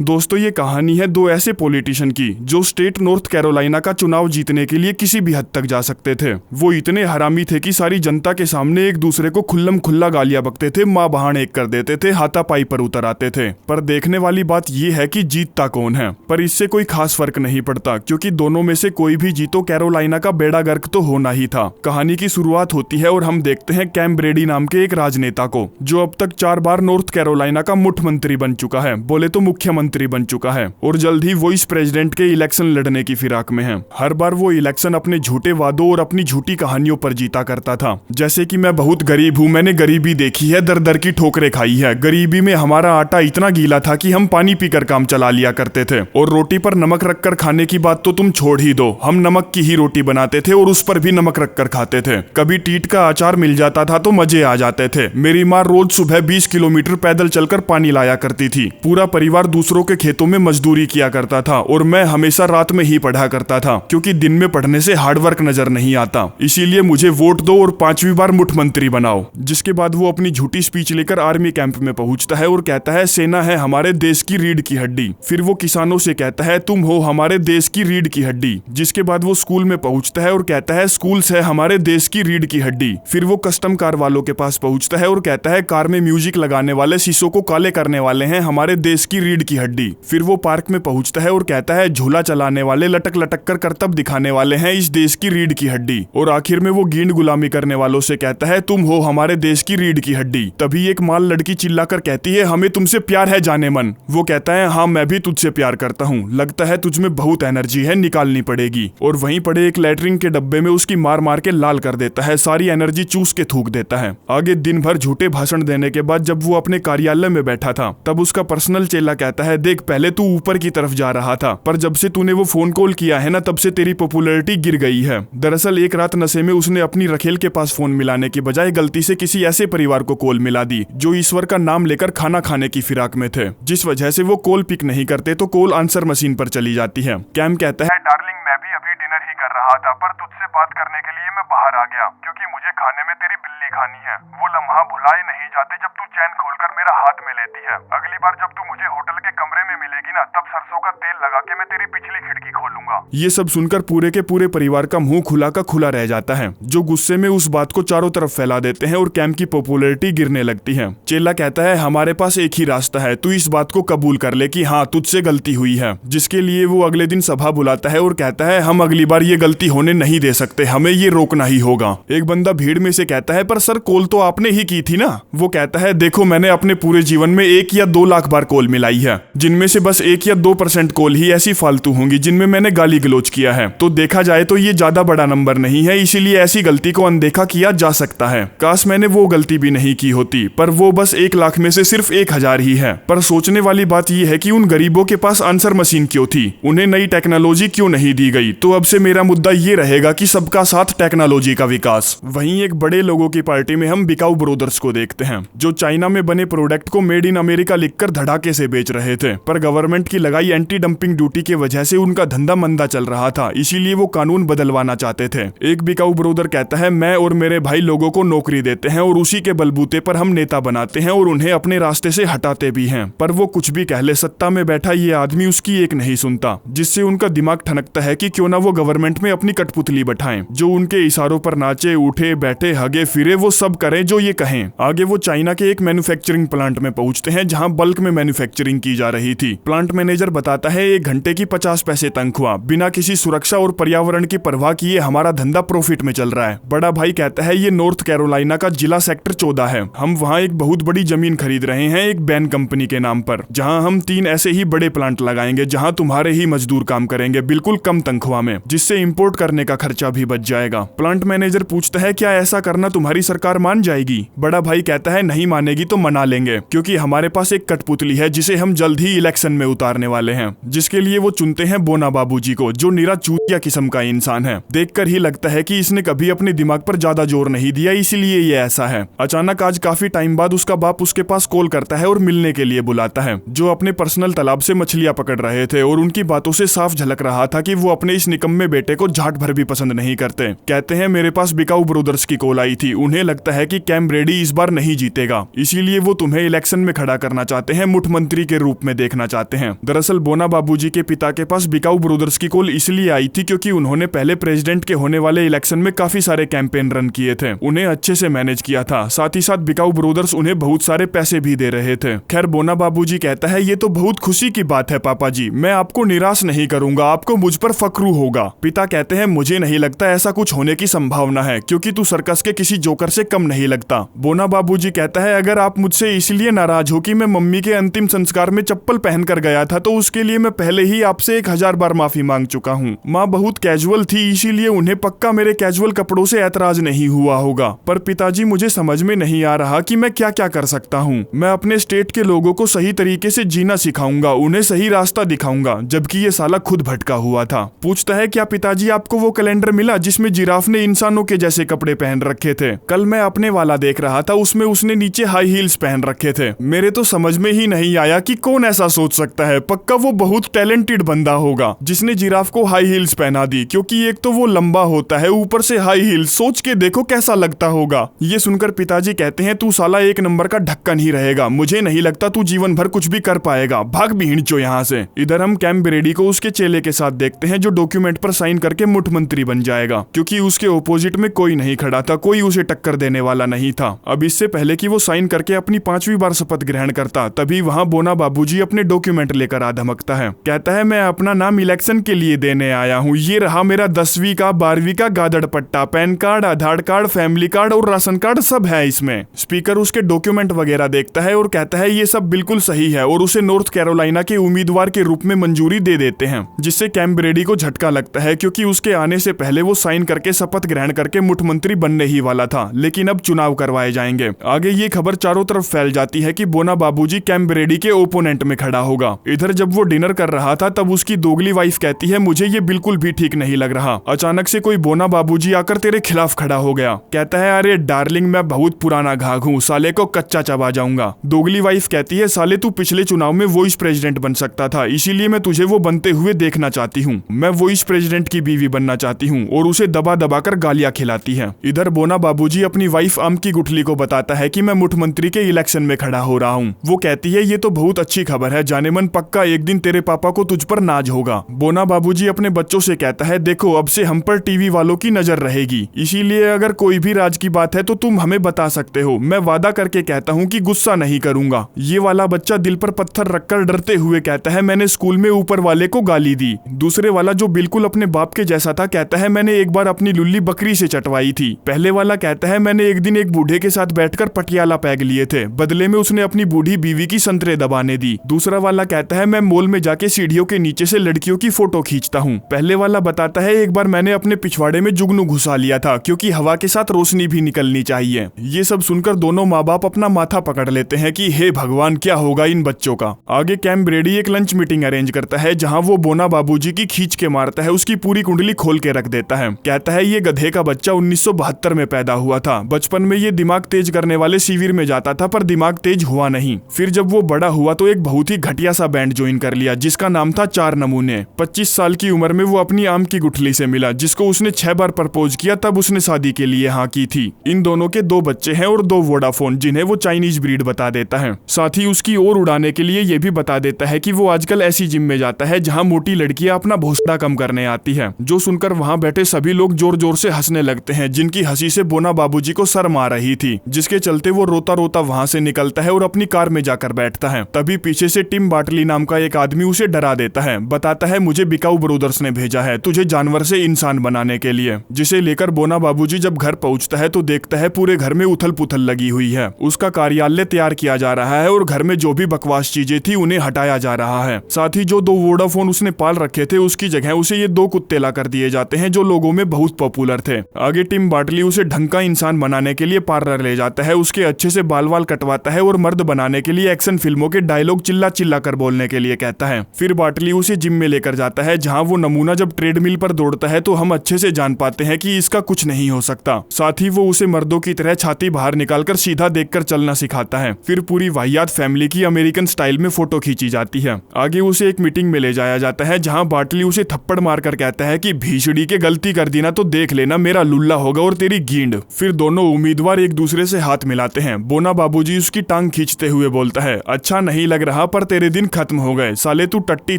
दोस्तों ये कहानी है दो ऐसे पॉलिटिशियन की जो स्टेट नॉर्थ कैरोलिना का चुनाव जीतने के लिए किसी भी हद तक जा सकते थे। वो इतने हरामी थे कि सारी जनता के सामने एक दूसरे को खुल्लम खुल्ला गालियां बकते थे, माँ बहान एक कर देते थे, हाथापाई पर उतर आते थे। पर देखने वाली बात ये है कि जीतता कौन है। पर इससे कोई खास फर्क नहीं पड़ता क्योंकि दोनों में से कोई भी जीतो कैरोलिना का बेड़ा गर्क तो होना ही था। कहानी की शुरुआत होती है और हम देखते हैं कैम ब्रेडी नाम के एक राजनेता को जो अब तक 4 बार नॉर्थ कैरोलिना का मुख्यमंत्री बन चुका है, बोले तो मुख्यमंत्री बन चुका है और जल्द ही वो इस प्रेसिडेंट के इलेक्शन लड़ने की फिराक में है। हर बार वो इलेक्शन अपने झूठे वादों और अपनी झूठी कहानियों पर जीता करता था, जैसे कि मैं बहुत गरीब हूँ, मैंने गरीबी देखी है, दर दर की ठोकरें खाई है, गरीबी में हमारा आटा इतना गीला था कि हम पानी पीकर काम चला लिया करते थे और रोटी पर नमक रखकर खाने की बात तो तुम छोड़ ही दो, हम नमक की ही रोटी बनाते थे और उस पर भी नमक रखकर खाते थे। कभी टीट का अचार मिल जाता था तो मजे आ जाते थे। मेरी माँ रोज सुबह 20 किलोमीटर पैदल चलकर पानी लाया करती थी। पूरा परिवार दूसरों के खेतों में मजदूरी किया करता था और मैं हमेशा रात में ही पढ़ा करता था क्योंकि दिन में पढ़ने से हार्डवर्क नजर नहीं आता। इसीलिए मुझे वोट दो और 5वीं बार मुख्यमंत्री बनाओ। जिसके बाद वो अपनी झूठी स्पीच लेकर आर्मी कैंप में पहुंचता है और कहता है सेना है हमारे देश की रीढ़ की हड्डी। फिर वो किसानों से कहता है तुम हो हमारे देश की रीढ़ की हड्डी। जिसके बाद वो स्कूल में पहुंचता है और कहता है स्कूल्स है हमारे देश की रीढ़ की हड्डी। फिर वो कस्टम कार वालों के पास पहुंचता है और कहता है कार में म्यूजिक लगाने वाले शीशों को काले करने वाले हैं हमारे देश की रीढ़ की हड्डी। फिर वो पार्क में पहुंचता है और कहता है झूला चलाने वाले लटक लटक कर करतब दिखाने वाले हैं इस देश की रीढ़ की हड्डी। और आखिर में वो गींड गुलामी करने वालों से कहता है तुम हो हमारे देश की रीढ़ की हड्डी। तभी एक माल लड़की चिल्लाकर कहती है हमें तुमसे प्यार है जाने मन। वो कहता है हाँ मैं भी तुझसे प्यार करता हूँ, लगता है तुझमें बहुत एनर्जी है, निकालनी पड़ेगी। और वहीं पड़े एक लैटरिन के डब्बे में उसकी मार मार के लाल कर देता है, सारी एनर्जी चूस के थूक देता है। आगे दिन भर झूठे भाषण देने के बाद जब वो अपने कार्यालय में बैठा था तब उसका पर्सनल चेला कहता है देख पहले तू ऊपर की तरफ जा रहा था पर जब से तूने वो फोन कॉल किया है ना तब से तेरी पॉपुलैरिटी गिर गई है। दरअसल एक रात नशे में उसने अपनी रखेल के पास फोन मिलाने की बजाय गलती से किसी ऐसे परिवार को कॉल मिला दी जो ईश्वर का नाम लेकर खाना खाने की फिराक में थे, जिस वजह से वो कॉल पिक नहीं करते तो कॉल आंसर मशीन पर चली जाती है। कैम कहता है डार्लिंग मैं भी अभी डिनर ही कर रहा था पर तुझसे बात करने के लिए मैं बाहर आ गया क्योंकि मुझे खाने में तेरी बिल्ली खानी है। वो लम्हा भुलाए नहीं जाते जब तू चैन खोलकर मेरा हाथ में लेती है। अगली बार जब तू मुझे होटल के कमरे में मिलेगी ना तब सरसों का तेल लगा के मैं तेरी पिछली खिड़की खोलूंगा। ये सब सुनकर पूरे के पूरे परिवार का मुंह खुला का खुला रह जाता है, जो गुस्से में उस बात को चारों तरफ फैला देते हैं और कैम की पॉपुलैरिटी गिरने लगती है। चेला कहता है हमारे पास एक ही रास्ता है, तू इस बात को कबूल कर ले कि हाँ तुझसे गलती हुई है। जिसके लिए वो अगले दिन सभा बुलाता है और कहता है हम अगली बार ये गलती होने नहीं दे सकते, हमें ये रोकना ही होगा। एक बंदा भीड़ में से कहता है पर सर कॉल तो आपने ही की थी ना। वो कहता है देखो मैंने अपने पूरे जीवन में 1 या 2 लाख बार कॉल मिलाई है, जिनमें से बस 1 या 2% कॉल ही ऐसी फालतू होंगी जिनमें मैंने गाली गलौज किया है। तो देखा जाए तो ये ज्यादा बड़ा नंबर नहीं है, इसीलिए ऐसी गलती को अनदेखा किया जा सकता है। काश मैंने वो गलती भी नहीं की होती, पर वो बस 1 लाख में से सिर्फ 1000 ही है। पर सोचने वाली बात ये है कि उन गरीबों के पास आंसर मशीन क्यों थी, उन्हें नई टेक्नोलॉजी क्यों नहीं दी गई। तो अब से मेरा मुद्दा ये रहेगा कि सबका साथ टेक्नोलॉजी का विकास। वहीं एक बड़े लोगों की पार्टी में हम बिकाऊ ब्रोदर्स को देखते हैं जो चाइना में बने प्रोडक्ट को मेड इन अमेरिका लिखकर धड़ाके से बेच रहे थे, पर गवर्नमेंट की लगाई एंटी डंपिंग ड्यूटी की वजह से उनका धंधा मंदा चल रहा था, इसीलिए वो कानून बदलवाना चाहते थे। एक बिकाऊ ब्रोदर कहता है मैं और मेरे भाई लोगों को नौकरी देते हैं और उसी के बलबूते पर हम नेता बनाते हैं और उन्हें अपने रास्ते से हटाते भी हैं। पर वो कुछ भी कह ले, सत्ता में बैठा ये आदमी उसकी एक नहीं सुनता, जिससे उनका दिमाग ठनकता है कि क्यों ना वो गवर्नमेंट में अपनी कठपुतली बैठाएं, जो उनके इशारों पर नाचे उठे बैठे हगे फिरे वो सब करें जो ये कहें। आगे वो चाइना के एक मैन्युफैक्चरिंग प्लांट में पहुंचते हैं जहां बल्क में मैन्युफैक्चरिंग की जा रही थी। प्लांट मैनेजर बताता है 1 घंटे की 50 पैसे तनख्वाह, बिना किसी सुरक्षा और पर्यावरण की परवाह किए हमारा धंधा प्रॉफिट में चल रहा है। बड़ा भाई कहता है ये नॉर्थ कैरोलिना का जिला सेक्टर 14 है, हम वहाँ एक बहुत बड़ी जमीन खरीद रहे हैं एक बैन कंपनी के नाम पर, जहाँ हम 3 ऐसे ही बड़े प्लांट लगाएंगे जहाँ तुम्हारे ही मजदूर काम करेंगे बिल्कुल कम तनख्वाह में, जिससे इंपोर्ट करने का खर्चा भी बच जाएगा। प्लांट मैनेजर पूछता है क्या ऐसा करना तुम्हारी सरकार मान जाएगी। बड़ा भाई कहता है नहीं मानेगी तो मना लेंगे, क्योंकि हमारे पास एक कठपुतली है जिसे हम जल्द ही इलेक्शन में उतारने वाले हैं। जिसके लिए वो चुनते हैं बोना बाबूजी को, जो निरा चूतिया किस्म का इंसान है। देखकर ही लगता है कि इसने कभी अपने दिमाग पर ज्यादा जोर नहीं दिया, इसीलिए ये ऐसा है। अचानक आज काफी टाइम बाद उसका बाप उसके पास कॉल करता है और मिलने के लिए बुलाता है, जो अपने पर्सनल तालाब से मछलियां पकड़ रहे थे और उनकी बातों से साफ झलक रहा था कि वो अपने इस निकम्मे बेटे को झाट भर भी पसंद नहीं करते। कहते हैं मेरे पास बिकाऊ ब्रोदर्स ब्रदर्स की कॉल आई थी। उन्हें लगता है कि कैम ब्रेडी इस बार नहीं जीतेगा, इसीलिए वो तुम्हें इलेक्शन में खड़ा करना चाहते हैं, मुख्यमंत्री के रूप में देखना चाहते हैं। दरअसल बोना बाबूजी के पिता के पास बिकाऊ ब्रदर्स की कॉल इसलिए आई थी क्योंकि उन्होंने पहले प्रेसिडेंट के होने वाले इलेक्शन में काफी सारे कैंपेन रन किए थे, उन्हें अच्छे से मैनेज किया था। साथ ही साथ बिकाऊ ब्रदर्स उन्हें बहुत सारे पैसे भी दे रहे थे। खैर बोना बाबूजी कहता है ये तो बहुत खुशी की बात है पापा जी, मैं आपको निराश नहीं करूंगा, आपको मुझ पर फक्र होगा। पिता कहते हैं मुझे नहीं लगता ऐसा कुछ होने की संभावना है क्योंकि तू सर्कस के किसी जोकर से कम नहीं लगता। बोना बाबूजी कहता है अगर आप मुझसे इसलिए नाराज हो कि मैं मम्मी के अंतिम संस्कार में चप्पल पहनकर गया था तो उसके लिए मैं पहले ही आपसे 1000 बार माफी मांग चुका हूँ। माँ बहुत कैजुअल थी इसीलिए उन्हें पक्का मेरे कैजुअल कपड़ों से ऐतराज नहीं हुआ होगा, पर पिताजी मुझे समझ में नहीं आ रहा कि मैं क्या क्या कर सकता हूँ। मैं अपने स्टेट के लोगों को सही तरीके से जीना सिखाऊंगा, उन्हें सही रास्ता दिखाऊंगा, जबकि ये साला खुद भटका हुआ था। पूछता है क्या पिताजी आपको वो कैलेंडर मिला जिसमें जिराफ ने इंसानों के जैसे कपड़े पहन रखे थे? कल मैं अपने वाला देख रहा था, उसमें उसने नीचे हाई हील्स पहन रखे थे। मेरे तो समझ में ही नहीं आया कि कौन ऐसा सोच सकता है। पक्का वो बहुत टैलेंटेड बंदा होगा जिसने जिराफ को हाई हील्स पहना दी, क्योंकि एक तो वो लंबा होता है, ऊपर से हाई हील्स, सोच के देखो कैसा लगता होगा। ये सुनकर पिताजी कहते हैं तू साला एक नंबर का ढक्कन ही रहेगा, मुझे नहीं लगता तू जीवन भर कुछ भी कर पाएगा, भाग भीड़चो यहाँ से। इधर हम कैम ब्रेडी को उसके चेले के साथ देखते हैं जो डॉक्यूमेंट पर साइन करके मुख्यमंत्री बन जाएगा, क्योंकि उसके ओपोजिट में कोई नहीं खड़ा था, कोई उसे टक्कर देने वाला नहीं था। अब इससे पहले कि वो साइन करके अपनी 5वीं बार शपथ ग्रहण करता, तभी वहाँ बोना बाबूजी अपने डॉक्यूमेंट लेकर आ धमकता है। कहता है मैं अपना नाम इलेक्शन के लिए देने आया हूँ, ये रहा मेरा 10वीं का 12वीं का गादड़ पट्टा, पैन कार्ड, आधार कार्ड, फैमिली कार्ड और राशन कार्ड सब है इसमें। स्पीकर उसके डॉक्यूमेंट वगैरह देखता है और कहता है ये सब बिल्कुल सही है और उसे नॉर्थ कैरोलिना के उम्मीदवार के रूप में मंजूरी दे देते हैं, जिससे कैम ब्रेडी को झटका लगता है क्योंकि उसके आने से पहले वो साइन करके शपथ ग्रहण करके मुख्यमंत्री बनने ही वाला था, लेकिन अब चुनाव करवाए जाएंगे। आगे ये खबर चारों तरफ फैल जाती है कि बोना बाबूजी कैम ब्रेडी के ओपोनेंट में खड़ा होगा। इधर जब वो डिनर कर रहा था तब उसकी दोगली वाइफ कहती है मुझे ये बिल्कुल भी ठीक नहीं लग रहा। अचानक से कोई बोना बाबूजी आकर तेरे खिलाफ खड़ा हो गया। कहता है अरे डार्लिंग मैं बहुत पुराना घाघ हूँ, साले को कच्चा चबा जाऊंगा। दोगली वाइफ कहती है साले तू पिछले चुनाव में वॉइस प्रेसिडेंट बन सकता था, इसीलिए मैं तुझे वो बनते हुए देखना चाहती हूँ। मैं वॉइस प्रेसिडेंट की बीवी बनना चाहती हूँ, और उसे दबा दबा कर गालियां खिलाती है। इधर बोना बाबूजी अपनी वाइफ आम की गुठली को बताता है कि मैं मुख्यमंत्री के इलेक्शन में खड़ा हो रहा हूँ। वो कहती है ये तो बहुत अच्छी खबर है जाने मन, पक्का एक दिन तेरे पापा को तुझ पर नाज होगा। बोना बाबूजी अपने बच्चों से कहता है देखो अब से हम पर टीवी वालों की नजर रहेगी, इसीलिए अगर कोई भी राज की बात है तो तुम हमें बता सकते हो। मैं वादा करके कहता हूँ कि गुस्सा नहीं करूंगा। ये वाला बच्चा दिल पर पत्थर रखकर डरते हुए कहता है मैंने स्कूल में ऊपर वाले को गाली दी। दूसरे वाला जो बिल्कुल अपने बाप के जैसा था कहता है मैंने एक बार अपनी लुल्ली बकरी से चटवाई थी। पहले वाला कहता है मैंने एक दिन एक बूढ़े के साथ बैठकर पटियाला पैग लिए थे, बदले में उसने अपनी बूढ़ी बीवी की संतरे दबाने दी। दूसरा वाला कहता है मैं मॉल में जाके सीढ़ियों के नीचे से लड़कियों की फोटो खींचता हूँ। पहले वाला बताता है एक बार मैंने अपने पिछवाड़े में जुगनू घुसा लिया था क्योंकि हवा के साथ रोशनी भी निकलनी चाहिए। ये सब सुनकर दोनों माँ बाप अपना माथा पकड़ लेते हैं कि हे भगवान क्या होगा इन बच्चों का। आगे कैम ब्रेडी एक लंच मीटिंग अरेंज करता है जहाँ वो बोना बाबूजी की खींच के मारता है, उसकी पूरी कुंडली खोल के रख देता है। कहता है ये गधे का बच्चा 1972 में पैदा हुआ था। बचपन में ये दिमाग तेज करने वाले शिविर में जाता था पर दिमाग तेज हुआ नहीं। फिर जब वो बड़ा हुआ तो एक बहुत ही घटिया सा बैंड ज्वाइन कर लिया जिसका नाम था 4 नमूने। 25 साल की उम्र में वो अपनी आम की गुठली से मिला जिसको उसने 6 बार प्रपोज किया, तब उसने शादी के लिए हाँ की थी। इन दोनों के 2 बच्चे हैं और 2 वोडाफोन जिन्हें वो चाइनीज ब्रीड बता देता है। साथ ही उसकी ओर उड़ाने के लिए ये भी बता देता है कि वो आजकल ऐसी जिम में जाता है जहाँ मोटी लड़कियां अपना भोसड़ा कम करने आती है। जो सुनकर वहाँ बैठे सभी लोग जोर जोर से हंसने लगते हैं, जिनकी हंसी से बोना बाबूजी को शर्म आ रही थी, जिसके चलते वो रोता रोता वहाँ से निकलता है और अपनी कार में जाकर बैठता है। तभी पीछे से टिम बाटली नाम का एक आदमी उसे डरा देता है, बताता है मुझे बिकाऊ ब्रदर्स ने भेजा है तुझे जानवर से इंसान बनाने के लिए। जिसे लेकर बोना बाबूजी जब घर पहुँचता है तो देखता है पूरे घर में उथल पुथल लगी हुई है। उसका कार्यालय तैयार किया जा रहा है और घर में जो भी बकवास चीजें थी उन्हें हटाया जा रहा है। साथ ही जो 2 वोडाफोन उसने पाल रखे थे उसकी जगह उसे ये 2 कुत्ते ला कर दिए जाते हैं जो लोगों में बहुत पॉपुलर थे। आगे टिम बाटली उसे ढंग का इंसान बनाने के लिए पार्लर ले जाता है, उसके अच्छे से बाल वाल कटवाता है और मर्द बनाने के लिए एक्शन फिल्मों के डायलॉग चिल्ला चिल्ला कर बोलने के लिए कहता है। फिर बाटली उसे जिम में लेकर जाता है जहाँ वो नमूना जब ट्रेडमिल पर दौड़ता है तो हम अच्छे से जान पाते हैं कि इसका कुछ नहीं हो सकता। साथ ही वो उसे मर्दों की तरह छाती बाहर निकालकर सीधा देखकर चलना सिखाता है। फिर पूरी वाहियात फैमिली की अमेरिकन स्टाइल में फोटो खींची जाती है। आगे उसे एक मीटिंग में ले जाया जाता है जहाँ बाटली उसे थप्पड़ मारकर कहता है कि भीषड़ी के गलती कर दी ना तो देख लेना मेरा लुल्ला होगा और और तेरी गींड। फिर दोनों उम्मीदवार एक दूसरे से हाथ मिलाते हैं। बोना बाबूजी उसकी टांग खींचते हुए बोलता है, अच्छा नहीं लग रहा पर तेरे दिन खत्म हो गए। साले तू टट्टी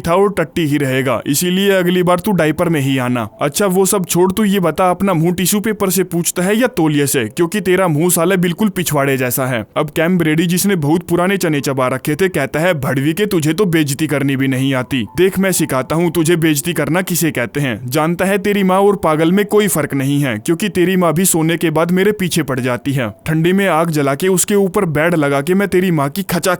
था और टट्टी ही रहेगा, इसीलिए अगली बार तू डायपर में ही आना। अच्छा वो सब छोड़, तू ये बता अपना मुंह टिश्यू पेपर से पूछता है या तौलिए से, क्योंकि तेरा मुंह साले बिल्कुल पिछवाड़े जैसा है। अब कैम ब्रेडी जिसने बहुत पुराने चने चबा रखे थे कहता है, भड़वी के तुझे तो बेइज्जती करनी भी नहीं आती। देख मैं सिखाता हूँ तुझे बेइज्जती करना किसे कहते हैं। जानता है तेरी माँ और पागल में कोई फर्क नहीं है, क्योंकि तेरी माँ भी सोने के बाद मेरे पीछे पड़ जाती है। ठंडी में आग जला के उसके ऊपर बेड लगा के मैं तेरी माँ की खचा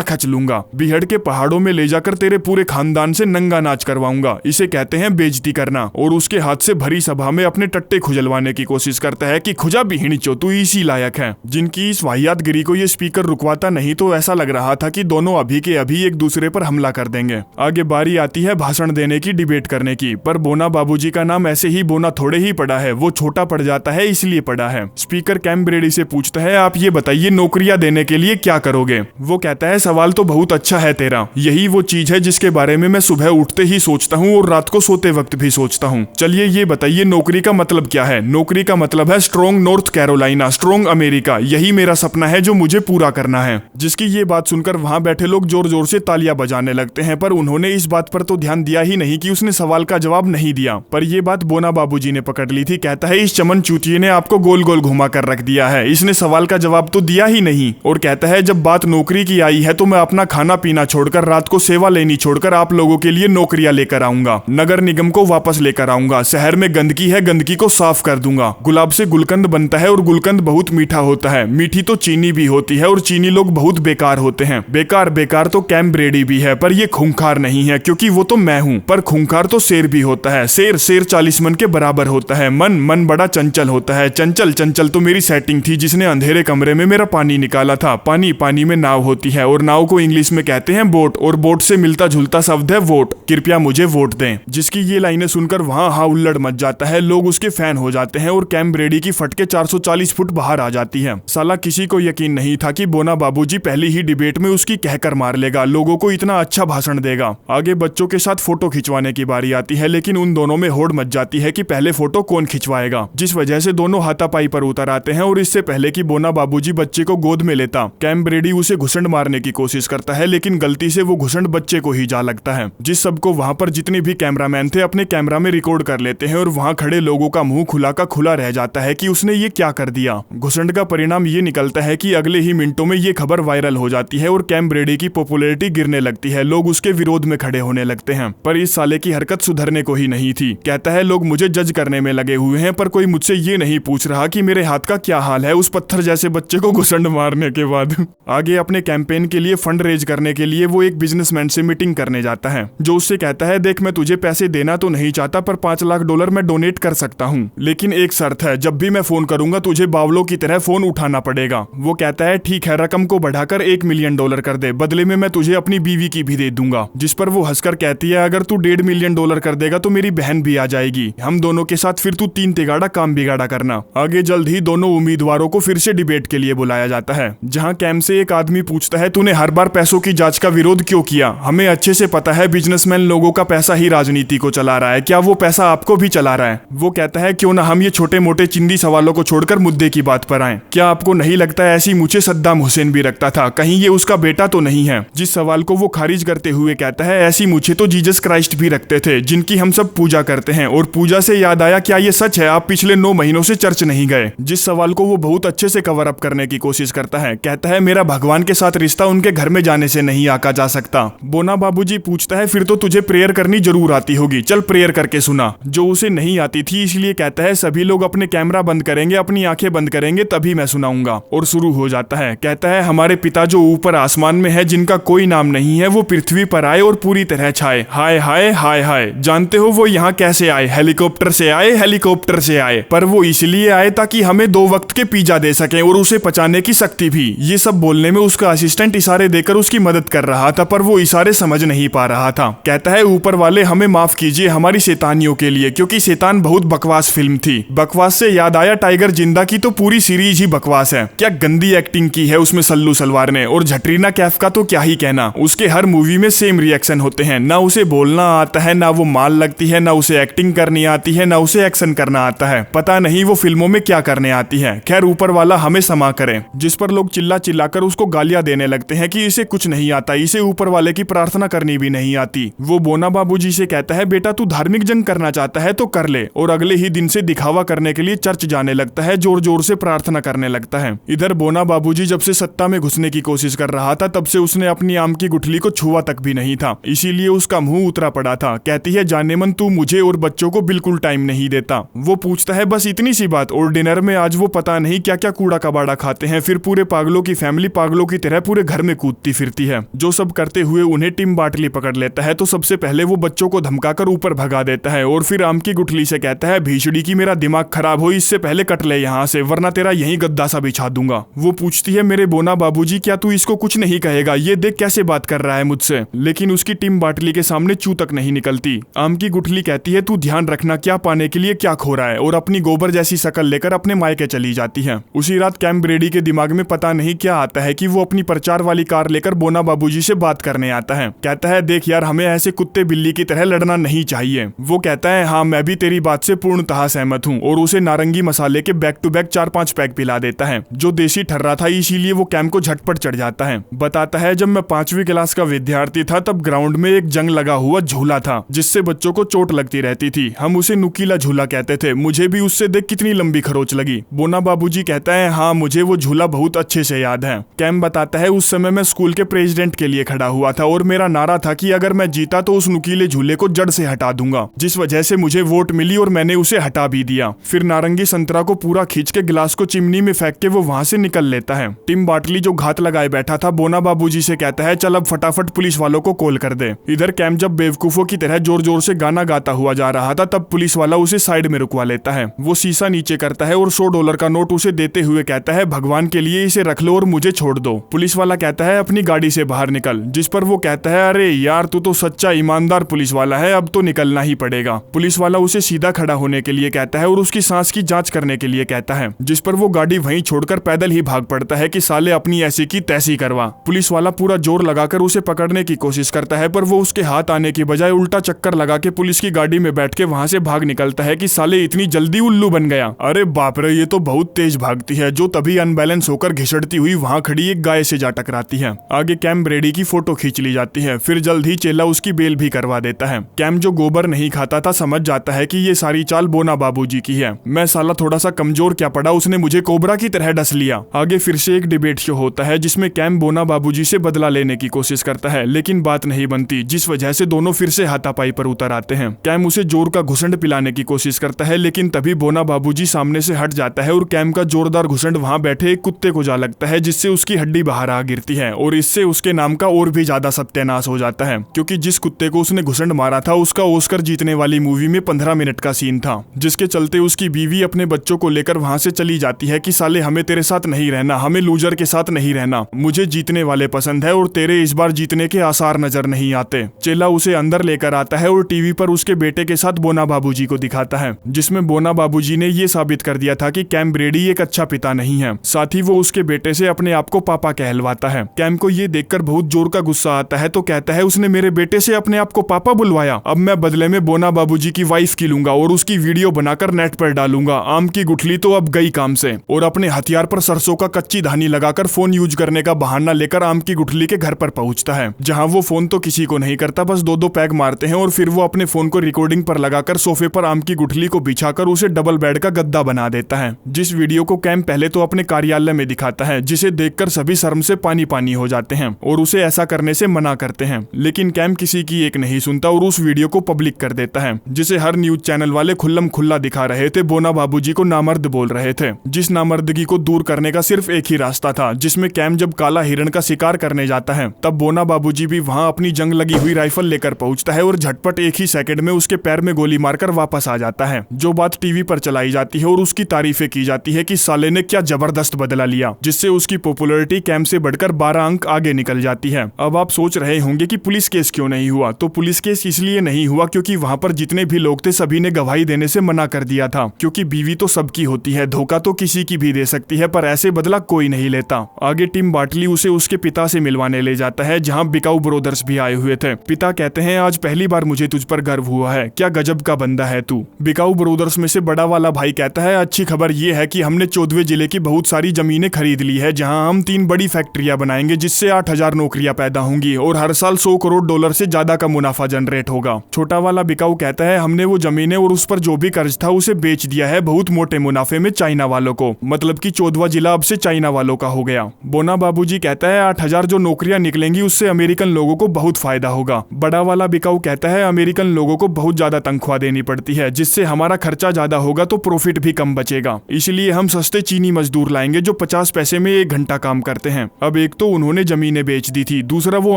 खच लूंगा। बिहड़ के पहाड़ों में ले जाकर तेरे पूरे खानदान से नंगा नाच करवाऊंगा। इसे कहते हैं बेइज्जती करना। और उसके हाथ से भरी सभा में अपने टट्टे खुजलवाने की कोशिश करता है कि खुजा भी हिणचो, तू इसी लायक है। जिनकी इस वाहियातगिरी को ये स्पीकर रुकवाता नहीं तो ऐसा लग रहा था कि दोनों अभी के अभी एक दूसरे पर हमला कर देंगे। आगे बारी आती है भाषण देने की, डिबेट करने की। पर बोना बाबूजी का नाम ऐसे ही बोना थोड़े ही पड़ा है, वो छोटा पड़ जाता है इसलिए पड़ा है। स्पीकर कैम ब्रेडी से पूछता है, आप ये बताइए नौकरियां देने के लिए क्या करोगे। वो कहता है, सवाल तो बहुत अच्छा है तेरा, यही वो चीज है जिसके बारे में मैं सुबह उठते ही सोचता हूँ और रात को सोते वक्त भी सोचता हूँ। चलिए ये बताइए नौकरी का मतलब क्या है। नौकरी का मतलब है strong north Carolina, strong America. यही मेरा सपना है जो मुझे पूरा करना है। जिसकी ये बात सुनकर वहां बैठे लोग जोर जोर से तालियां बजाने लगते हैं, पर उन्होंने इस बात पर तो ध्यान दिया ही नहीं कि उसने सवाल का जवाब नहीं दिया। पर यह बात बोना बाबूजी ने पकड़ ली थी। कहता है, इस चमन चूतिए ने आपको गोल गोल घुमा कर रख दिया है, इसने सवाल का जवाब तो दिया ही नहीं। और कहता है, जब बात नौकरी की आई है तो मैं अपना खाना पीना छोड़कर, रात को सेवा लेनी छोड़कर आप लोगों के लिए नौकरियां लेकर आऊंगा। नगर निगम को वापस लेकर आऊंगा। शहर में गंदगी है, गंदगी को साफ कर दूंगा। गुलाब से गुलकंद बनता है और गुलकंद बहुत मीठा होता है। मीठी तो चीनी भी होती है और चीनी लोग बहुत बेकार होते हैं। बेकार बेकार तो कैम ब्रेडी भी है, पर ये खूंखार नहीं है क्योंकि वो तो मैं हूँ। पर खूंखार तो शेर भी होता है। शेर 40 मन के बराबर होता है। मन बड़ा चंचल होता है। चंचल तो मेरी सेटिंग थी जिसने अंधेरे कमरे में मेरा पानी निकाला था। पानी में नाव होती है और नाव को इंग्लिश में कहते हैं बोट, और बोट से मिलता जुलता शब्द है वोट। कृपया मुझे वोट दें। जिसकी ये लाइनें सुनकर वहां हा उल्लड़ मच जाता है। लोग उसके फैन हो जाते हैं और कैम ब्रेडी की फटके 440 फुट बाहर आ जाती है। साला किसी को यकीन नहीं था कि बोना बाबूजी पहली ही डिबेट में उसकी कहकर मार लेगा, लोगों को इतना अच्छा भाषण देगा। आगे बच्चों के साथ फोटो खिंचवाने की बारी आती है, लेकिन उन दोनों में होड़ मच जाती है कि पहले फोटो कौन खिंचवाएगा, जिस वजह से दोनों हाथापाई पर उतर आते हैं। और इससे पहले कि बोना बाबूजी बच्चे को गोद में लेता, कैम ब्रेडी उसे घुसंड मारने की कोशिश करता है, लेकिन गलती से वो घुसंड बच्चे को ही जा लगता है। जिस सबको वहां पर जितने भी कैमरामैन थे अपने कैमरा में रिकॉर्ड कर लेते हैं और वहां खड़े लोगों का मुंह खुला का खुला रह जाता है कि उसने ये क्या कर दिया। घुसंड का परिणाम ये निकलता है कि अगले ही मिनटों में ये खबर वायरल हो जाती है और कैम ब्रेडी की पॉपुलैरिटी गिरने लगती है। लोग उसके विरोध में खड़े होने लगते हैं, पर इस साले की हरकत सुधरने को ही नहीं थी। कहता है, लोग मुझे जज करने में लगे हुए हैं, पर कोई मुझसे ये नहीं पूछ रहा कि मेरे हाथ का क्या हाल है उस पत्थर जैसे बच्चे को घुसंड मारने के बाद। आगे अपने कैंपेन के लिए फंड रेज करने के लिए वो एक बिजनेसमैन से मीटिंग करने जाता है, जो उससे कहता है, देख मैं तुझे पैसे देना तो नहीं चाहता, पर $5 लाख मैं डोनेट कर सकता हूँ, लेकिन एक शर्त है, जब भी मैं फोन करूंगा तुझे बावलों की तरह फोन उठाना पड़ेगा। वो कहता है, ठीक है, रकम को बढ़ाकर $1 मिलियन कर दे, बदले में मैं तुझे अपनी बीवी की भी दे दूंगा। जिस पर वो हंसकर कहती है, अगर तू $1.5 मिलियन कर देगा तो मेरी बहन भी आ जाएगी, हम दोनों के साथ फिर तू 3 तिगाड़ा काम बिगाड़ा करना। आगे जल्द ही दोनों उम्मीदवारों को फिर से डिबेट के लिए बुलाया जाता है, जहां कैम से एक आदमी पूछता है, तूने हर बार पैसों की जांच का विरोध क्यों किया? हमें अच्छे से पता है बिजनेसमैन लोगों का पैसा ही राजनीति को चला रहा है, क्या वो पैसा आपको भी चला रहा है? वो कहता है, क्यों ना हम ये छोटे मोटे चिंदी सवालों को छोड़कर मुद्दे की बात पर आए। क्या आपको नहीं लगता ऐसी मूछें सद्दाम हुसैन भी रखता था, कहीं ये उसका बेटा तो नहीं है? जिस सवाल को वो खारिज करते हुए कहता है, ऐसी मूछें तो जीसस क्राइस्ट भी रखते थे, जिनकी हम सब पूजा करते हैं। और पूजा से याद आया, क्या ये सच है आप पिछले 9 महीनों से चर्च नहीं गए? जिस सवाल को वो बहुत अच्छे से कवर अप करने की कोशिश करता है। कहता है, मेरा भगवान के साथ रिश्ता उनके घर में जाने से नहीं आका जा सकता। बोना बाबूजी पूछता है, फिर तो तुझे प्रेयर करनी जरूर आती होगी, चल प्रेयर करके सुना। जो उसे नहीं आती थी, इसलिए कहता है, सभी लोग अपने कैमरा बंद करेंगे, अपनी आंखें बंद करेंगे, तभी मैं सुनाऊंगा। और शुरू हो जाता है। कहता है, हमारे पिता जो ऊपर आसमान में है, जिनका कोई नाम नहीं है, वो पृथ्वी पर आए और पूरी तरह छाए। हाय हाय हाय हाय, जानते हो वो यहाँ कैसे आए? हेलीकॉप्टर से आए, हेलीकॉप्टर से आए। पर वो इसलिए आए ताकि हमें 2 वक्त के पिज्जा दे सके और उसे पचाने की शक्ति भी। ये सब बोलने में उसका असिस्टेंट इशारे देकर उसकी मदद कर रहा था, पर वो इशारे समझ नहीं पा रहा था। कहता है, ऊपर वाले हमें माफ कीजिए हमारी शैतानियों के लिए, क्योंकि शैतान बहुत बकवास फिल्म थी। बकवास से याद आया, टाइगर जिंदा की तो पूरी सीरीज ही बकवास है। क्या गंदी एक्टिंग की है उसमें सल्लू सलवार ने, और झटरीना कैफ का तो क्या ही कहना। उसके हर मूवी में सेम रिएक्शन होते हैं, ना उसे बोलना आता है, ना वो माल लगती है, ना उसे एक्टिंग करनी आती है, ना उसे एक्शन करना आता है। पता पता नहीं वो फिल्मों में क्या करने आती है। खैर ऊपर वाला हमें क्षमा करे। जिस पर लोग चिल्ला चिल्लाकर उसको गालियां देने लगते हैं कि इसे कुछ नहीं आता, इसे ऊपर वाले की प्रार्थना करनी भी नहीं आती। वो बोना बाबूजी से कहता है बेटा तू धार्मिक जंग करना चाहता है तो कर ले, और अगले ही दिन से दिखावा करने के लिए चर्च जाने लगता है, जोर जोर से प्रार्थना करने लगता है। इधर बोना बाबूजी जब से सत्ता में घुसने की कोशिश कर रहा था तब से उसने अपनी आम की गुठली को छुआ तक भी नहीं था, इसीलिए उसका मुंह उतरा पड़ा था। कहती है जाने मन तू मुझे और बच्चों को बिल्कुल टाइम नहीं देता। वो पूछता है बस इतनी सी बात, और डिनर में आज वो पता नहीं क्या क्या कूड़ा कबाड़ा खाते हैं। फिर पूरे पागलों की फैमिली पागलों की तरह पूरे घर में कूदती फिरती है। जो सब करते हुए उन्हें टिम बाटली पकड़ लेता है तो सबसे पहले वो बच्चों को धमकाकर ऊपर भगा देता है, और फिर आम की गुठली से कहता है भीषड़ी की मेरा दिमाग खराब हो, इससे पहले कट ले यहाँ से, वरना तेरा यही गद्दा सा बिछा दूंगा। वो पूछती है मेरे बोना बाबूजी क्या तू इसको कुछ नहीं कहेगा, ये देख कैसे बात कर रहा है मुझसे। लेकिन उसकी टिम बाटली के सामने चू तक नहीं निकलती। आम की गुठली कहती है तू ध्यान रखना क्या पाने के लिए क्या खो रहा है, और अपनी गोबर जैसी शक्ल लेकर अपने मायके चली जाती है। उसी रात कैम ब्रेडी के दिमाग में पता नहीं क्या आता है कि वो अपनी प्रचार वाली कार लेकर बोना बाबूजी से बात करने आता है। कहता है देख यार हमें ऐसे कुत्ते बिल्ली की तरह लड़ना नहीं चाहिए। वो कहता है हाँ मैं भी तेरी बात से पूर्णतः सहमत हूँ, और उसे नारंगी मसाले के बैक टू बैक 4-5 पैक पिला देता है, जो देसी ठर्रा था इसीलिए वो कैम को झटपट चढ़ जाता है। बताता है जब मैं 5वीं क्लास का विद्यार्थी था तब ग्राउंड में एक जंग लगा हुआ झूला था जिससे बच्चों को चोट लगती रहती थी, हम उसे नुकीला झूला कहते थे, मुझे भी उससे देख कितनी लंबी खरोच लगी। बोना बाबूजी कहता है हाँ मुझे वो झूला बहुत अच्छे से याद है। कैम बताता है उस समय मैं स्कूल के प्रेसिडेंट के लिए खड़ा हुआ था और मेरा नारा था कि अगर मैं जीता तो उस नुकीले झूले को जड़ से हटा दूंगा, जिस वजह से मुझे वोट मिली और मैंने उसे हटा भी दिया। फिर नारंगी संतरा को पूरा खींच के गिलास को चिमनी में फेंक के वो वहां से निकल लेता है। टिम बाटली जो घात लगाए बैठा था बोना बाबूजी से कहता है चल अब फटाफट पुलिस वालों को कॉल कर दे। इधर कैम जब बेवकूफों की तरह जोर जोर से गाना गाता हुआ जा रहा था तब पुलिस वाला उसे साइड में रुकवा लेता है। वो शीशा नीचे करता है और $100 का नोट उसे देते हुए कहता है भगवान के लिए इसे रख लो और मुझे छोड़ दो। पुलिस वाला कहता है अपनी गाड़ी से बाहर निकल, जिस पर वो कहता है अरे यार तू तो सच्चा ईमानदार पुलिस वाला है, अब तो निकलना ही पड़ेगा। पुलिस वाला उसे सीधा खड़ा होने के लिए कहता है और उसकी सांस की जांच करने के लिए कहता है, जिस पर वो गाड़ी वहीं छोड़कर पैदल ही भाग पड़ता है कि साले अपनी ऐसी की तैसी करवा। पुलिस वाला पूरा जोर लगाकर उसे पकड़ने की कोशिश करता है पर वो उसके हाथ आने की बजाय उल्टा चक्कर लगा के पुलिस की गाड़ी में बैठ के वहां से भाग निकलता है कि साले इतनी जल्दी उल्लू बन गया। अरे बाप रे ये तो बहुत तेज भागती है, जो तभी अनबैलेंस होकर घिसड़ती हुई वहां खड़ी एक गाय से जा टकराती है। आगे कैम ब्रेडी की फोटो खींच ली जाती है। फिर जल्द ही चेला उसकी बेल भी करवा देता है। कैम जो गोबर नहीं खाता था समझ जाता है कि ये सारी चाल बोना बाबूजी की है। मैं साला थोड़ा सा कमजोर क्या पड़ा, उसने मुझे कोबरा की तरह डस लिया। आगे फिर से एक डिबेट शो होता है जिसमें कैम बोना बाबूजी से बदला लेने की कोशिश करता है, लेकिन बात नहीं बनती, जिस वजह से दोनों फिर से हाथापाई पर उतर आते हैं। कैम उसे जोर का घुसंड पिलाने की कोशिश करता है, लेकिन तभी बोना बाबूजी सामने से हट जाता है और कैम का जोरदार घुसंड वहां बैठे एक कुत्ते को जा लगता है, जिससे उसकी हड्डी बाहर आ गिरती है और इससे उसके नाम का और भी ज्यादा सत्यानाश हो जाता है, क्योंकि जिस कुत्ते को उसने घुसंड मारा था उसका ऑस्कर जीतने वाली मूवी में 15 मिनट का सीन था, जिसके चलते उसकी बीवी अपने बच्चों को लेकर वहां से चली जाती है कि साले हमें तेरे साथ नहीं रहना, हमें लूजर के साथ नहीं रहना, मुझे जीतने वाले पसंद है और तेरे इस बार जीतने के आसार नजर नहीं आते। चेला उसे अंदर लेकर आता है और टीवी पर उसके बेटे के साथ बोना बाबूजी को दिखाता है, जिसमें बोना बाबूजी ने ये साबित कर दिया था कि कैम ब्रेडी एक अच्छा पिता नहीं है। साथ ही वो उसके बेटे से अपने आप को पापा कहलवाता है। कैम को ये देखकर बहुत जोर का गुस्सा आता है तो कहता है उसने मेरे बेटे से अपने आप को पापा बुलवाया, अब मैं बदले में बोना बाबूजी की वाइफ की लूंगा और उसकी वीडियो बनाकर नेट पर डालूंगा। आम की गुठली तो अब गई काम से, और अपने हथियार पर सरसों का कच्ची धानी लगाकर फोन यूज करने का बहाना लेकर आम की गुठली के घर पर पहुंचता है, जहां वो फोन तो किसी को नहीं करता, बस 2-2 पैग मारते हैं और फिर वो अपने फोन को रिकॉर्डिंग पर लगाकर सोफे पर आम की गुठली को बिछाकर उसे डबल बेड का गद्दा बना देता है। जिस वीडियो को कैम पहले तो अपने कार्यालय में दिखाता है, जिसे देखकर सभी शर्म से पानी पानी हो जाते हैं और उसे ऐसा करने से मना करते हैं, लेकिन कैम किसी की एक नहीं सुनता और उस वीडियो को पब्लिक कर देता है, जिसे हर न्यूज चैनल वाले खुल्लम खुल्ला दिखा रहे थे। बोना बाबूजी को नामर्द बोल रहे थे, जिस नामर्दगी को दूर करने का सिर्फ एक ही रास्ता था, जिसमें कैम जब काला हिरण का शिकार करने जाता है तब बोना बाबूजी भी वहां अपनी जंग लगी हुई राइफल लेकर पहुंचता है और झटपट एक ही सेकंड में उसके पैर में गोली मारकर वापस आ जाता है। जो बात टीवी पर चलाई जाती है और उसकी तारीफें की जाती है कि साले ने क्या जबरदस्त बदला लिया, जिससे उसकी पॉपुलैरिटी कैम से बढ़कर 12 अंक आगे निकल जाती है। अब आप सोच रहे होंगे कि पुलिस केस क्यों नहीं हुआ, तो पुलिस केस इसलिए नहीं हुआ क्योंकि वहां पर जितने भी लोग थे सभी ने गवाही देने से मना कर दिया था, क्योंकि बीवी तो सबकी होती है, धोखा तो किसी की भी दे सकती है, पर ऐसे बदला कोई नहीं लेता। आगे टिम बाटली उसे उसके पिता से मिलवाने ले जाता है, जहां बिकाऊ ब्रोदर्स भी आए हुए थे। पिता कहते हैं आज पहली बार मुझे तुझ पर गर्व हुआ है, क्या गजब का बंदा है तू। बिकाऊ ब्रोदर्स में से बड़ा बड़ा वाला भाई कहता है अच्छी खबर ये है कि हमने चौदवे जिले की बहुत सारी जमीनें खरीद ली है, जहां हम 3 बड़ी फैक्ट्रियां बनाएंगे जिससे 8,000 नौकरियां पैदा होंगी और हर साल 100 करोड़ डॉलर से ज्यादा का मुनाफा जनरेट होगा। छोटा वाला बिकाऊ कहता है हमने वो जमीनें और उस पर जो भी कर्ज था उसे बेच दिया है बहुत मोटे मुनाफे में चाइना वालों को, मतलब कि 14वां जिला अब से चाइना वालों का हो गया। बोना बाबूजी कहता है 8,000 जो नौकरियां निकलेंगी उससे अमेरिकन लोगों को बहुत फायदा होगा। बड़ा वाला बिकाऊ कहता है अमेरिकन लोगों को बहुत ज्यादा तनख्वाह देनी पड़ती है जिससे हमारा खर्चा ज्यादा होगा तो प्रॉफिट भी कम बचेगा, इसलिए हम सस्ते चीनी मजदूर लाएंगे जो 50 पैसे में 1 घंटा काम करते हैं। अब एक तो उन्होंने जमीनें बेच दी थी, दूसरा वो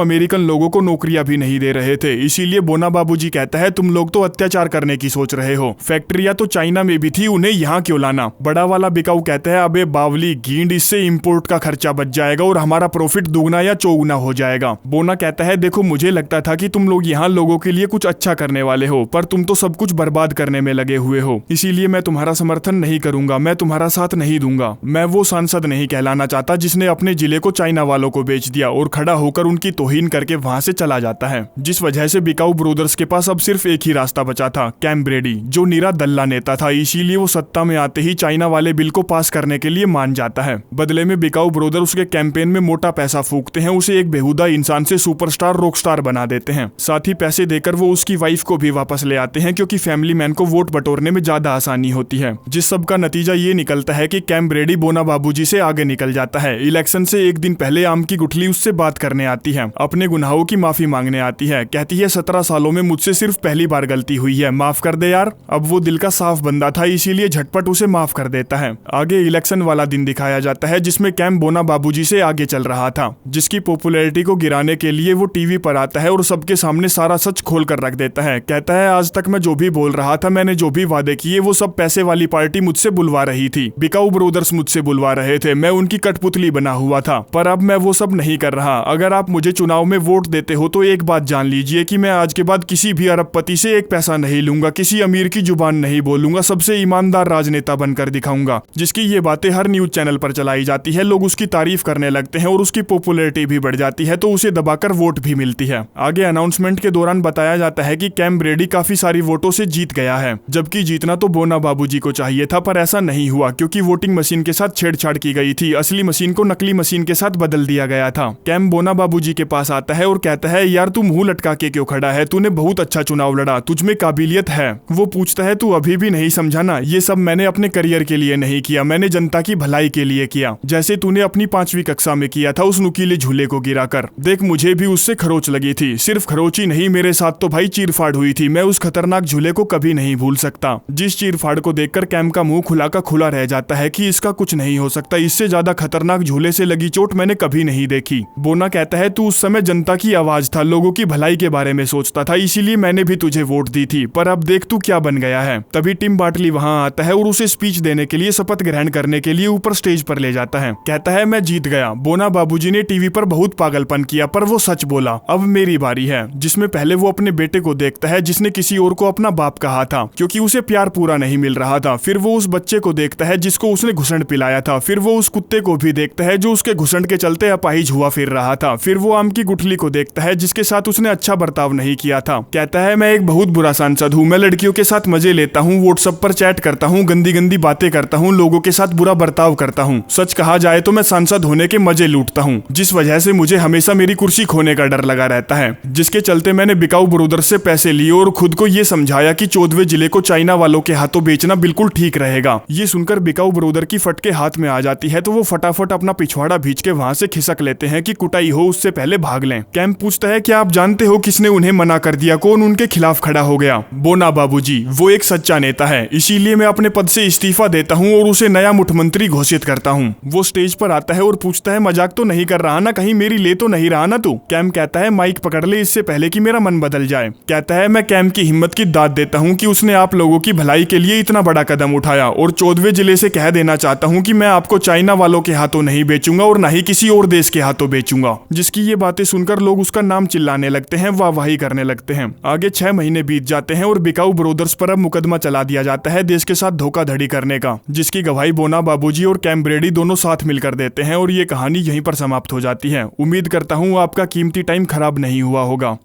अमेरिकन लोगों को नौकरियां भी नहीं दे रहे थे, इसीलिए बोना बाबूजी कहता है तुम लोग तो अत्याचार करने की सोच रहे हो, फैक्ट्रियां तो चाइना में भी थी, उन्हें यहाँ क्यों लाना। बड़ा वाला बिकाऊ कहता है अबे बावली गींड, इससे इम्पोर्ट का खर्चा बच जाएगा और हमारा प्रॉफिट दुगना या चौगुना हो जाएगा। बोना कहता है देखो मुझे लगता था कि तुम लोग यहाँ लोगों के लिए कुछ अच्छा करने वाले हो, पर तुम तो सब कुछ बर्बाद करने में लगे हुए हो, इसीलिए मैं तुम्हारा समर्थन नहीं करूंगा, मैं तुम्हारा साथ नहीं दूंगा। मैं वो सांसद नहीं कहलाना चाहता जिसने अपने जिले को चाइना वालों को बेच दिया और खड़ा होकर उनकी तौहीन करके वहां से चला जाता है। जिस वजह से बिकाऊ ब्रोदर्स के पास अब सिर्फ एक ही रास्ता बचा था, कैम ब्रेडी जो नीरा दल्ला नेता था, इसीलिए वो सत्ता में आते ही चाइना वाले बिल को पास करने के लिए मान जाता है। बदले में बिकाऊ ब्रोदर उसके कैंपेन में मोटा पैसा फूकते हैं, उसे एक बेहुदा इंसान से सुपरस्टार रॉकस्टार बना देते हैं। साथ ही पैसे देकर वो उसकी वाइफ को भी वापस ले आते हैं क्योंकि फैमिली मैन को वोट बटोरने में ज्यादा आसानी होती है। जिस सब का नतीजा ये निकलता है कि कैम ब्रेडी बोना बाबूजी से आगे निकल जाता है। इलेक्शन से एक दिन पहले आम की गुठली उससे बात करने आती है, अपने गुनाहों की माफी मांगने आती है, कहती है 17 सालों में मुझसे सिर्फ पहली बार गलती हुई है, माफ कर दे यार। अब वो दिल का साफ बंदा था इसीलिए झटपट उसे माफ कर देता है। आगे इलेक्शन वाला दिन दिखाया जाता है जिसमें कैम बोना बाबूजी से आगे चल रहा था, जिसकी पॉपुलैरिटी को गिराने के लिए वो टीवी पर आता है और सबके सामने सारा सच खोल कर रख देता है। कहता है आज तक मैं जो भी बोल रहा था, मैंने जो भी वादे किए वो सब पैसे वाली पार्टी मुझसे बुलवा रही थी, बिकाऊ ब्रोदर्स मुझसे बुलवा रहे थे, मैं उनकी कठपुतली बना हुआ था, पर अब मैं वो सब नहीं कर रहा। अगर आप मुझे चुनाव में वोट देते हो तो एक बात जान लीजिए कि मैं आज के बाद किसी भी अरबपति से एक पैसा नहीं लूंगा, किसी अमीर की जुबान नहीं बोलूंगा, सबसे ईमानदार राजनेता बनकर दिखाऊंगा। जिसकी ये बातें हर न्यूज चैनल पर चलाई जाती है, लोग उसकी तारीफ करने लगते हैं और उसकी पॉपुलैरिटी भी बढ़ जाती है तो उसे दबाकर वोट भी मिलती है। आगे अनाउंसमेंट के दौरान बताया जाता है कि कैम ब्रेडी काफी सारी वोटों से जीत गया है, जबकि जीतना तो बोना बाबूजी को चाहिए था, पर ऐसा नहीं हुआ क्योंकि वोटिंग मशीन के साथ छेड़छाड़ की गई थी, असली मशीन को नकली मशीन के साथ बदल दिया गया था। कैम बोना बाबूजी के पास आता है और कहता है यार तू मुंह लटका के क्यों खड़ा है, तूने बहुत अच्छा चुनाव लड़ा, तुझमें काबिलियत है। वो पूछता है तू अभी भी नहीं समझा ना, ये सब मैंने अपने करियर के लिए नहीं किया, मैंने जनता की भलाई के लिए किया, जैसे तूने अपनी 5वीं कक्षा में किया था उस नुकीले झूले को गिराकर। देख मुझे भी उससे खरोच लगी थी, सिर्फ खरोच ही नहीं मेरे साथ तो भाई चीरफाड़ हुई थी, मैं उस खतरनाक झूले को कभी नहीं भूल सकता। जिस चीरफाड़ को देखकर कैम का मुंह खुला का खुला रह जाता है कि इसका कुछ नहीं हो सकता, इससे ज्यादा खतरनाक झूले से लगी चोट मैंने कभी नहीं देखी। बोना कहता है तू उस समय जनता की आवाज था, लोगों की भलाई के बारे में सोचता था, इसीलिए मैंने भी तुझे वोट दी थी, पर अब देख तू क्या बन गया है। तभी टिम बाटली वहां आता है और उसे स्पीच देने के लिए, शपथ ग्रहण करने के लिए ऊपर स्टेज पर ले जाता है। कहता है मैं जीत गया, बोना बाबूजी ने टीवी पर बहुत पागलपन किया पर वो सच बोला, अब मेरी बारी है। जिसमें पहले वो अपने बेटे को देखता है जिसने किसी और को अपना बाप कहा था क्योंकि उसे प्यार पूरा नहीं मिल रहा था, फिर वो उस बच्चे को देखता है जिसको उसने घुसंड पिलाया था, फिर वो उस कुत्ते को भी देखता है जो उसके घुसंड के चलते अपाहिज हुआ फिर रहा था, फिर वो आम की गुठली को देखता है जिसके साथ उसने अच्छा बर्ताव नहीं किया था। कहता है मैं एक बहुत बुरा सांसद हूँ, मैं लड़कियों के साथ मजे लेता हूँ, व्हाट्सएप पर चैट करता हूँ, गंदी गंदी बातें करता हूँ, लोगों के साथ बुरा बर्ताव करता हूँ, सच कहा जाए तो मैं सांसद होने के मजे लूटता हूँ, जिस वजह से मुझे हमेशा मेरी कुर्सी खोने का डर लगा रहता है, जिसके चलते मैंने बिकाऊ ब्रोदर्स से पैसे लिए और खुद को ये समझाया कि 14वें जिले को चाइना वालों के हाथों बेचना बिल्कुल ठीक रहेगा। ये सुनकर बिकाऊ ब्रोदर की फटके हाथ में आ जाती है तो वो फटाफट अपना पिछवाड़ा भींच के वहां से खिसक लेते हैं कि कुटाई हो उससे पहले भाग लें। कैम पूछता है क्या आप जानते हो किसने उन्हें मना कर दिया, कौन उनके खिलाफ खड़ा हो गया? बोना बाबूजी, वो एक सच्चा नेता है, इसीलिए मैं अपने पद से इस्तीफा देता हूँ और उसे नया मुख्यमंत्री घोषित करता हूँ। वो स्टेज पर आता है और पूछता है मजाक तो नहीं कर रहा ना, कहीं मेरी ले तो नहीं रहा ना तू? कैम कहता है माइक पकड़ ले इससे पहले कि मेरा मन बदल जाए। कहता है मैं कैम की हिम्मत की दाद देता हूँ कि उसने आप लोगों की भलाई के लिए इतना बड़ा कदम उठाया और 14वें जिले से कह देना चाहता हूँ कि मैं आपको चाइना वालों के हाथों नहीं बेचूंगा और ना ही किसी और देश के हाथों बेचूंगा। जिसकी ये बातें सुनकर लोग उसका नाम चिल्लाने लगते हैं, वाहवाही करने लगते हैं। आगे 6 महीने बीत जाते हैं और बिकाऊ ब्रोदर्स पर अब मुकदमा चला दिया जाता है देश के साथ धोखाधड़ी करने का, जिसकी गवाही बोना बाबूजी और कैम ब्रेडी दोनों साथ मिलकर देते हैं और ये कहानी यहीं पर समाप्त हो जाती है। उम्मीद करता हूँ आपका कीमती टाइम खराब नहीं हुआ होगा।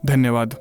धन्यवाद।